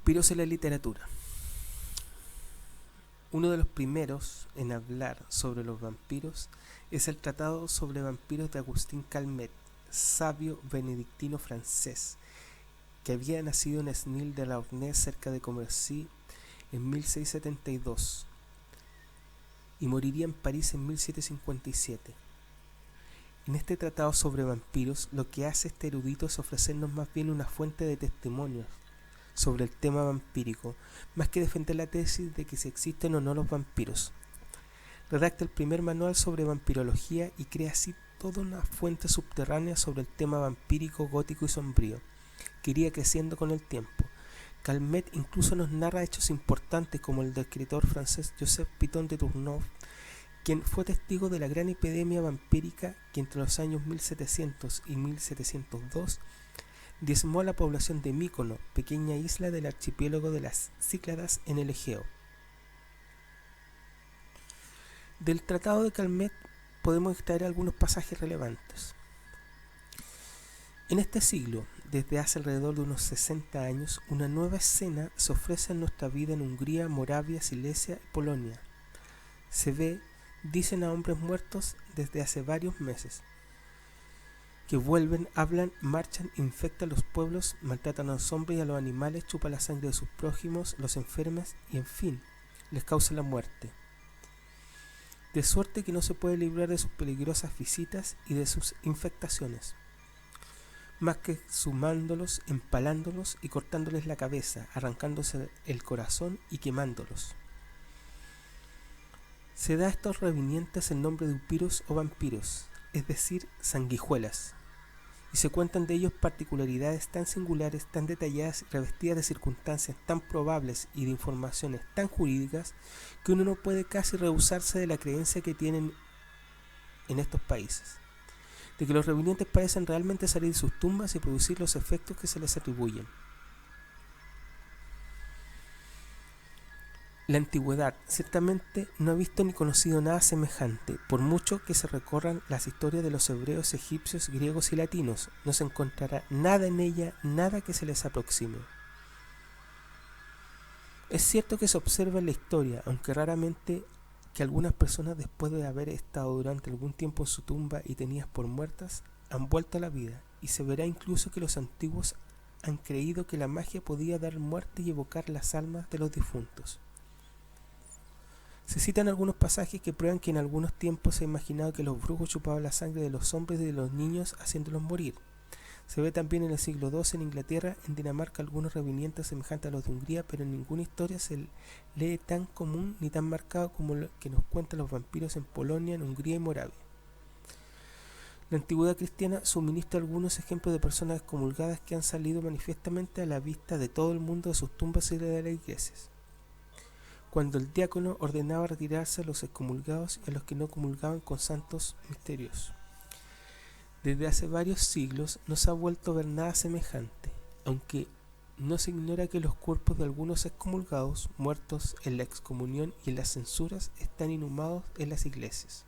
Vampiros en la literatura. Uno de los primeros en hablar sobre los vampiros es el Tratado sobre vampiros de Agustín Calmet, sabio benedictino francés, que había nacido en Esnilles-de-la-Orne, cerca de Commercy, en 1672, y moriría en París en 1757. En este tratado sobre vampiros, lo que hace este erudito es ofrecernos más bien una fuente de testimonios sobre el tema vampírico, más que defender la tesis de que si existen o no los vampiros. Redacta el primer manual sobre vampirología y crea así toda una fuente subterránea sobre el tema vampírico, gótico y sombrío, que iría creciendo con el tiempo. Calmet incluso nos narra hechos importantes como el del escritor francés Joseph Piton de Tourneur, quien fue testigo de la gran epidemia vampírica que entre los años 1700 y 1702 diezmó a la población de Mícono, pequeña isla del archipiélago de las Cícladas en el Egeo. Del Tratado de Calmet podemos extraer algunos pasajes relevantes. En este siglo, desde hace alrededor de unos 60 años, una nueva escena se ofrece en nuestra vida en Hungría, Moravia, Silesia y Polonia. Se ve, dicen a hombres muertos desde hace varios meses, que vuelven, hablan, marchan, infectan los pueblos, maltratan a los hombres y a los animales, chupan la sangre de sus prójimos, los enfermas y, en fin, les causan la muerte. De suerte que no se puede librar de sus peligrosas visitas y de sus infectaciones, más que sumándolos, empalándolos y cortándoles la cabeza, arrancándose el corazón y quemándolos. Se da a estos revinientes el nombre de upiros o vampiros, es decir, sanguijuelas, y se cuentan de ellos particularidades tan singulares, tan detalladas y revestidas de circunstancias tan probables y de informaciones tan jurídicas que uno no puede casi rehusarse de la creencia que tienen en estos países, de que los revinientes parecen realmente salir de sus tumbas y producir los efectos que se les atribuyen. La antigüedad ciertamente no ha visto ni conocido nada semejante. Por mucho que se recorran las historias de los hebreos, egipcios, griegos y latinos, no se encontrará nada en ella, nada que se les aproxime. Es cierto que se observa en la historia, aunque raramente, que algunas personas, después de haber estado durante algún tiempo en su tumba y tenidas por muertas, han vuelto a la vida, y se verá incluso que los antiguos han creído que la magia podía dar muerte y evocar las almas de los difuntos. Se citan algunos pasajes que prueban que en algunos tiempos se ha imaginado que los brujos chupaban la sangre de los hombres y de los niños haciéndolos morir. Se ve también en el siglo XII en Inglaterra, en Dinamarca, algunos revinientes semejantes a los de Hungría, pero en ninguna historia se lee tan común ni tan marcado como lo que nos cuentan los vampiros en Polonia, en Hungría y Moravia. La antigüedad cristiana suministra algunos ejemplos de personas excomulgadas que han salido manifiestamente a la vista de todo el mundo de sus tumbas y de las iglesias, cuando el diácono ordenaba retirarse a los excomulgados y a los que no comulgaban con santos misterios. Desde hace varios siglos no se ha vuelto a ver nada semejante, aunque no se ignora que los cuerpos de algunos excomulgados, muertos en la excomunión y en las censuras, están inhumados en las iglesias.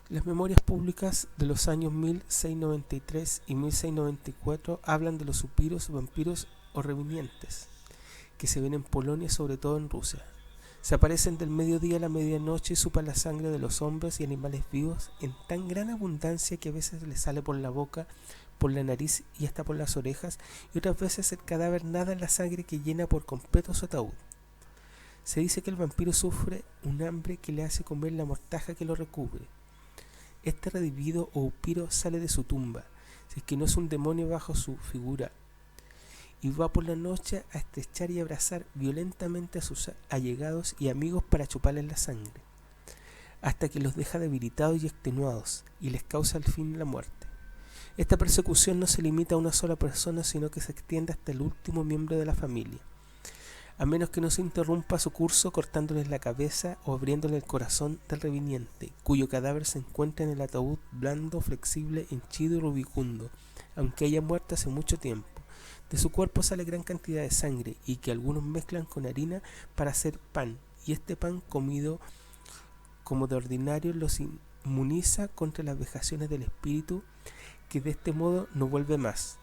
Las memorias públicas de los años 1693 y 1694 hablan de los upiros, vampiros o revinientes, que se ven en Polonia y sobre todo en Rusia. Se aparecen del mediodía a la medianoche y supan la sangre de los hombres y animales vivos en tan gran abundancia que a veces les sale por la boca, por la nariz y hasta por las orejas, y otras veces el cadáver nada en la sangre que llena por completo su ataúd. Se dice que el vampiro sufre un hambre que le hace comer la mortaja que lo recubre. Este redimido o upiro sale de su tumba, si es que no es un demonio bajo su figura, y va por la noche a estrechar y abrazar violentamente a sus allegados y amigos para chuparles la sangre, hasta que los deja debilitados y extenuados, y les causa al fin la muerte. Esta persecución no se limita a una sola persona, sino que se extiende hasta el último miembro de la familia, a menos que no se interrumpa su curso cortándoles la cabeza o abriéndole el corazón del reviniente, cuyo cadáver se encuentra en el ataúd blando, flexible, henchido y rubicundo, aunque haya muerto hace mucho tiempo. De su cuerpo sale gran cantidad de sangre, y que algunos mezclan con harina para hacer pan, y este pan, comido como de ordinario, los inmuniza contra las vejaciones del espíritu, que de este modo no vuelve más.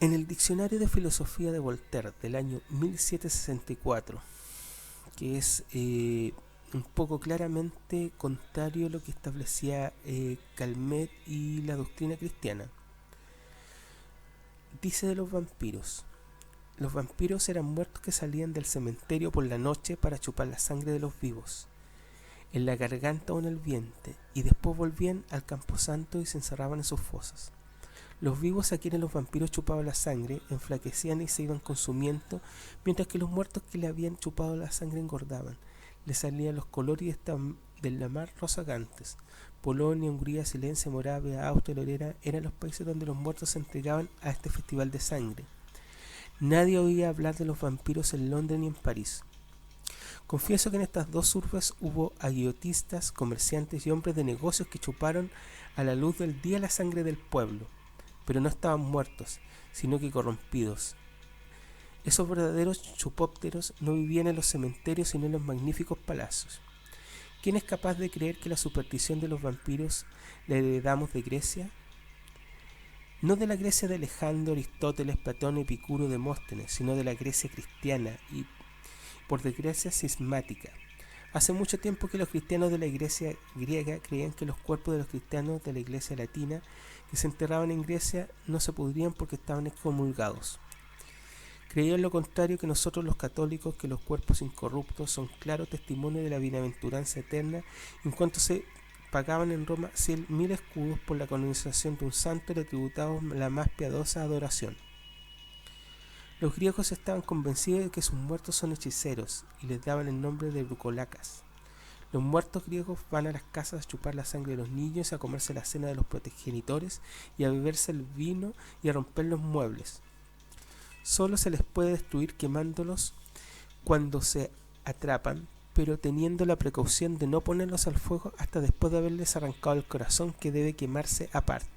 En el Diccionario de Filosofía de Voltaire del año 1764, que es un poco claramente contrario a lo que establecía Calmet y la doctrina cristiana, dice de los vampiros: los vampiros eran muertos que salían del cementerio por la noche para chupar la sangre de los vivos, en la garganta o en el vientre, y después volvían al camposanto y se encerraban en sus fosas. Los vivos a quienes los vampiros chupaban la sangre enflaquecían y se iban consumiendo, mientras que los muertos que le habían chupado la sangre engordaban. Les salían los colores de la mar rozagantes. Polonia, Hungría, Silesia, Moravia, Austria, Lorena eran los países donde los muertos se entregaban a este festival de sangre. Nadie oía hablar de los vampiros en Londres ni en París. Confieso que en estas dos urbes hubo aguillotistas, comerciantes y hombres de negocios que chuparon a la luz del día la sangre del pueblo, pero no estaban muertos, sino que corrompidos. Esos verdaderos chupópteros no vivían en los cementerios, sino en los magníficos palacios. ¿Quién es capaz de creer que la superstición de los vampiros la heredamos de Grecia? No de la Grecia de Alejandro, Aristóteles, Platón, Epicuro, Demóstenes, sino de la Grecia cristiana y, por desgracia, cismática. Hace mucho tiempo que los cristianos de la iglesia griega creían que los cuerpos de los cristianos de la iglesia latina que se enterraban en Grecia no se pudrían porque estaban excomulgados. Creían lo contrario que nosotros los católicos, que los cuerpos incorruptos son claro testimonio de la bienaventuranza eterna, en cuanto se pagaban en Roma 100.000 escudos por la canonización de un santo y le tributaban la más piadosa adoración. Los griegos estaban convencidos de que sus muertos son hechiceros y les daban el nombre de brucolacas. Los muertos griegos van a las casas a chupar la sangre de los niños, a comerse la cena de los progenitores y a beberse el vino y a romper los muebles. Solo se les puede destruir quemándolos cuando se atrapan, pero teniendo la precaución de no ponerlos al fuego hasta después de haberles arrancado el corazón, que debe quemarse aparte.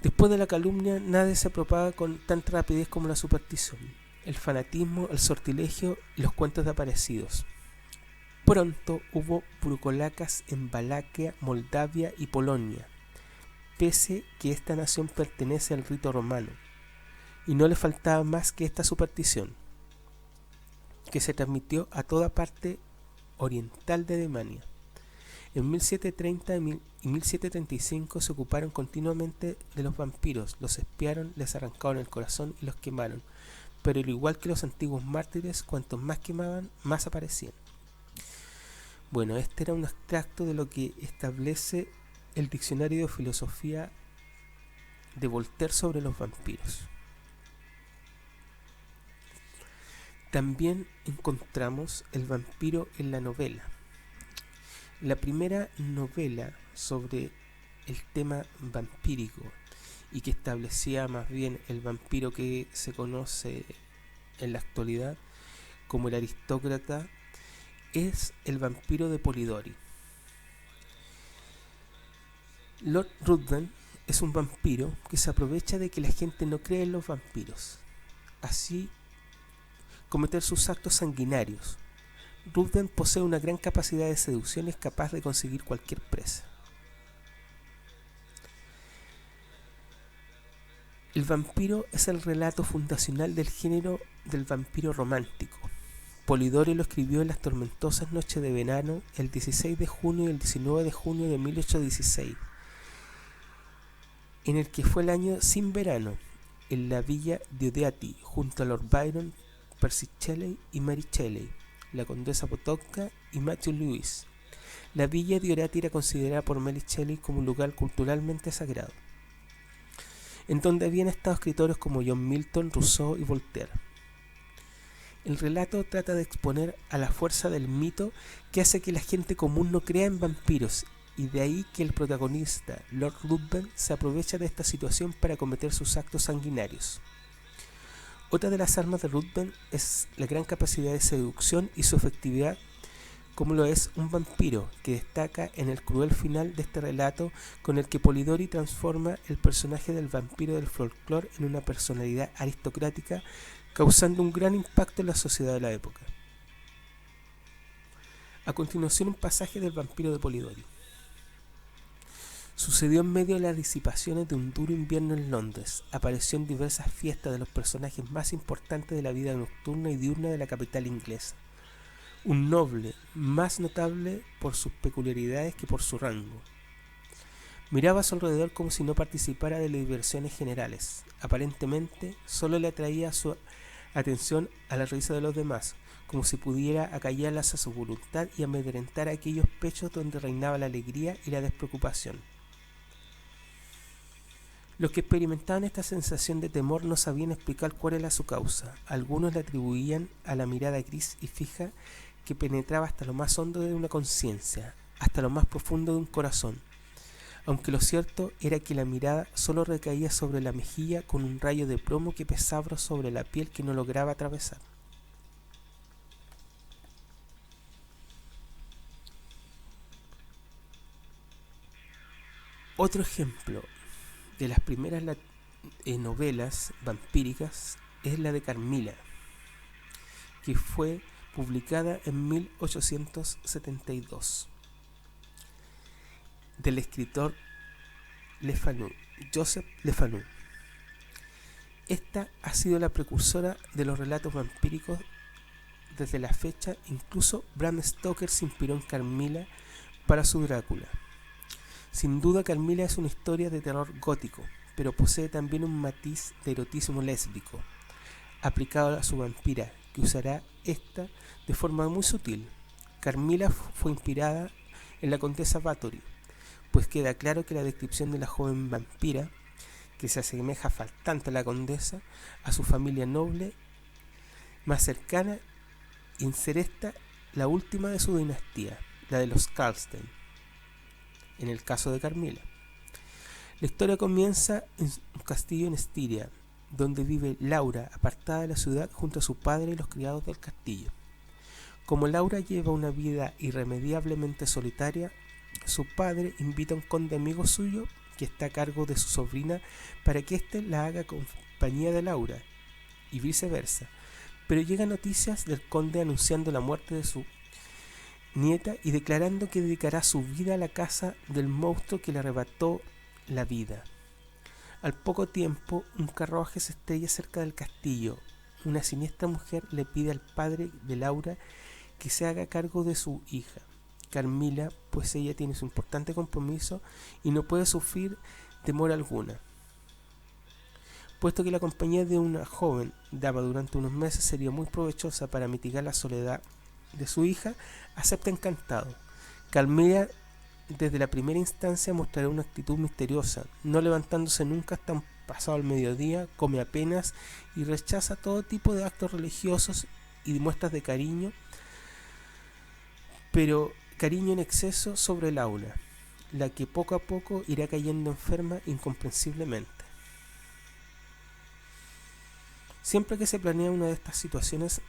Después de la calumnia, nadie se propaga con tanta rapidez como la superstición, el fanatismo, el sortilegio y los cuentos de aparecidos. Pronto hubo brucolacas en Valaquia, Moldavia y Polonia, pese que esta nación pertenece al rito romano, y no le faltaba más que esta superstición, que se transmitió a toda parte oriental de Alemania. En 1730 y 1735 se ocuparon continuamente de los vampiros, los espiaron, les arrancaron el corazón y los quemaron, pero al igual que los antiguos mártires, cuantos más quemaban, más aparecían. Bueno, este era un extracto de lo que establece el Diccionario de Filosofía de Voltaire sobre los vampiros. También encontramos el vampiro en la novela. La primera novela sobre el tema vampírico y que establecía más bien el vampiro que se conoce en la actualidad como el aristócrata es El vampiro de Polidori. Lord Ruthven es un vampiro que se aprovecha de que la gente no cree en los vampiros, así cometer sus actos sanguinarios. Ruthven posee una gran capacidad de seducción y es capaz de conseguir cualquier presa. El vampiro es el relato fundacional del género del vampiro romántico. Polidori lo escribió en las tormentosas noches de verano el 16 de junio y el 19 de junio de 1816, en el que fue el año sin verano, en la villa de Odeati, junto a Lord Byron, Percy Shelley y Mary Shelley, la condesa Potocka y Matthew Lewis. La villa de Odeati era considerada por Mary Shelley como un lugar culturalmente sagrado, en donde habían estado escritores como John Milton, Rousseau y Voltaire. El relato trata de exponer a la fuerza del mito que hace que la gente común no crea en vampiros, y de ahí que el protagonista, Lord Ruthven, se aprovecha de esta situación para cometer sus actos sanguinarios. Otra de las armas de Ruthven es la gran capacidad de seducción y su efectividad, como lo es un vampiro, que destaca en el cruel final de este relato, con el que Polidori transforma el personaje del vampiro del folclore en una personalidad aristocrática, causando un gran impacto en la sociedad de la época. A continuación, un pasaje del vampiro de Polidori. Sucedió en medio de las disipaciones de un duro invierno en Londres. Apareció en diversas fiestas de los personajes más importantes de la vida nocturna y diurna de la capital inglesa. Un noble, más notable por sus peculiaridades que por su rango. Miraba a su alrededor como si no participara de las diversiones generales. Aparentemente, solo le atraía su atención a la risa de los demás, como si pudiera acallarlas a su voluntad y amedrentar aquellos pechos donde reinaba la alegría y la despreocupación. Los que experimentaban esta sensación de temor no sabían explicar cuál era su causa. Algunos la atribuían a la mirada gris y fija que penetraba hasta lo más hondo de una conciencia, hasta lo más profundo de un corazón, aunque lo cierto era que la mirada solo recaía sobre la mejilla con un rayo de plomo que pesaba sobre la piel que no lograba atravesar. Otro ejemplo de las primeras novelas vampíricas es la de Carmila, que fue publicada en 1872, del escritor Joseph Le Fanu. Esta ha sido la precursora de los relatos vampíricos desde la fecha. Incluso Bram Stoker se inspiró en Carmila para su Drácula. Sin duda, Carmila es una historia de terror gótico, pero posee también un matiz de erotismo lésbico aplicado a su vampira, que usará esta de forma muy sutil. Carmila fue inspirada en la Condesa Bathory, pues queda claro que la descripción de la joven vampira, que se asemeja bastante a la condesa, a su familia noble más cercana, y en ser esta la última de su dinastía, la de los Karlstein, en el caso de Carmila. La historia comienza en un castillo en Estiria, donde vive Laura, apartada de la ciudad junto a su padre y los criados del castillo. Como Laura lleva una vida irremediablemente solitaria, su padre invita a un conde amigo suyo que está a cargo de su sobrina para que éste la haga compañía de Laura, y viceversa. Pero llegan noticias del conde anunciando la muerte de su nieta y declarando que dedicará su vida a la caza del monstruo que le arrebató la vida. Al poco tiempo, un carruaje se estrella cerca del castillo. Una siniestra mujer le pide al padre de Laura que se haga cargo de su hija, Carmila, pues ella tiene su importante compromiso y no puede sufrir temor alguna. Puesto que la compañía de una joven dama durante unos meses sería muy provechosa para mitigar la soledad de su hija, acepta encantado. Carmila, desde la primera instancia, mostrará una actitud misteriosa, no levantándose nunca hasta pasado el mediodía, come apenas y rechaza todo tipo de actos religiosos y muestras de cariño, pero cariño en exceso sobre Laura, la que poco a poco irá cayendo enferma incomprensiblemente. Siempre que se planea una de estas situaciones,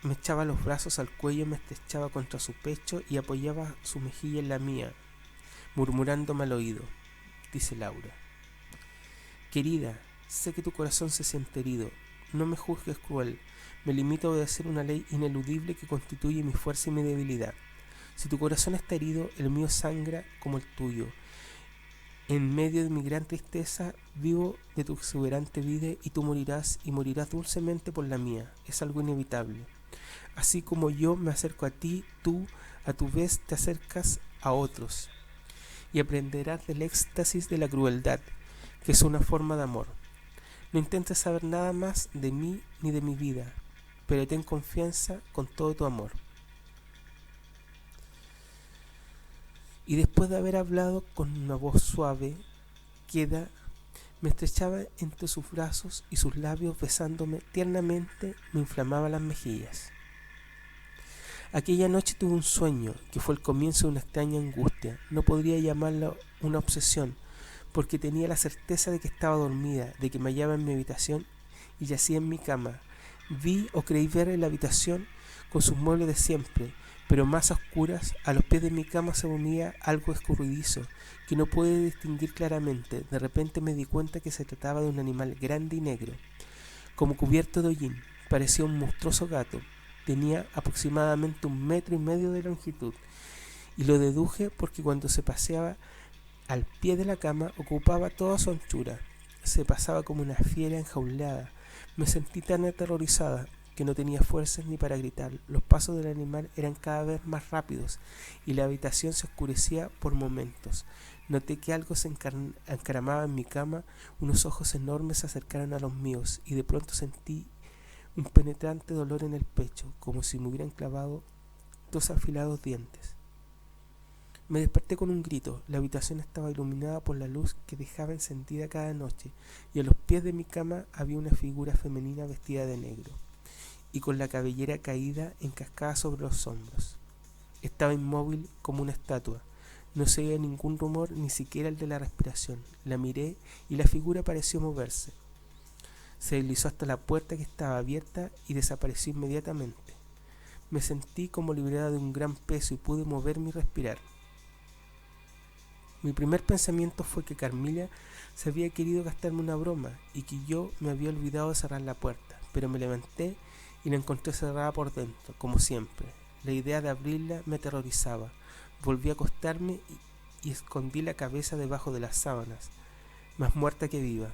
me echaba los brazos al cuello, me estrechaba contra su pecho y apoyaba su mejilla en la mía, murmurándome al oído. Dice Laura: querida, sé que tu corazón se siente herido, no me juzgues cruel, me limito a obedecer una ley ineludible que constituye mi fuerza y mi debilidad. Si tu corazón está herido, el mío sangra como el tuyo. En medio de mi gran tristeza, vivo de tu exuberante vida y tú morirás, y morirás dulcemente por la mía. Es algo inevitable. Así como yo me acerco a ti, tú a tu vez te acercas a otros, y aprenderás del éxtasis de la crueldad, que es una forma de amor. No intentes saber nada más de mí ni de mi vida, pero ten confianza con todo tu amor. Y después de haber hablado con una voz suave, me estrechaba entre sus brazos y sus labios, besándome tiernamente, me inflamaba las mejillas. Aquella noche tuve un sueño que fue el comienzo de una extraña angustia. No podría llamarla una obsesión, porque tenía la certeza de que estaba dormida, de que me hallaba en mi habitación y yacía en mi cama. Vi o creí ver en la habitación con sus muebles de siempre, pero más a oscuras. A los pies de mi cama se movía algo escurridizo que no pude distinguir claramente. De repente me di cuenta que se trataba de un animal grande y negro, como cubierto de hollín. Parecía un monstruoso gato. Tenía aproximadamente 1,5 metros de longitud, y lo deduje porque cuando se paseaba al pie de la cama ocupaba toda su anchura. Se pasaba como una fiera enjaulada. Me sentí tan aterrorizada que no tenía fuerzas ni para gritar. Los pasos del animal eran cada vez más rápidos y la habitación se oscurecía por momentos. Noté que algo se encaramaba en mi cama, unos ojos enormes se acercaron a los míos y de pronto sentí un penetrante dolor en el pecho, como si me hubieran clavado dos afilados dientes. Me desperté con un grito. La habitación estaba iluminada por la luz que dejaba encendida cada noche, y a los pies de mi cama había una figura femenina vestida de negro, y con la cabellera caída en cascada sobre los hombros. Estaba inmóvil como una estatua. No se oía ningún rumor, ni siquiera el de la respiración. La miré y la figura pareció moverse. Se deslizó hasta la puerta que estaba abierta y desapareció inmediatamente. Me sentí como liberada de un gran peso y pude moverme y respirar. Mi primer pensamiento fue que Carmilla se había querido gastarme una broma y que yo me había olvidado de cerrar la puerta, pero me levanté y la encontré cerrada por dentro, como siempre. La idea de abrirla me aterrorizaba. Volví a acostarme y escondí la cabeza debajo de las sábanas, más muerta que viva.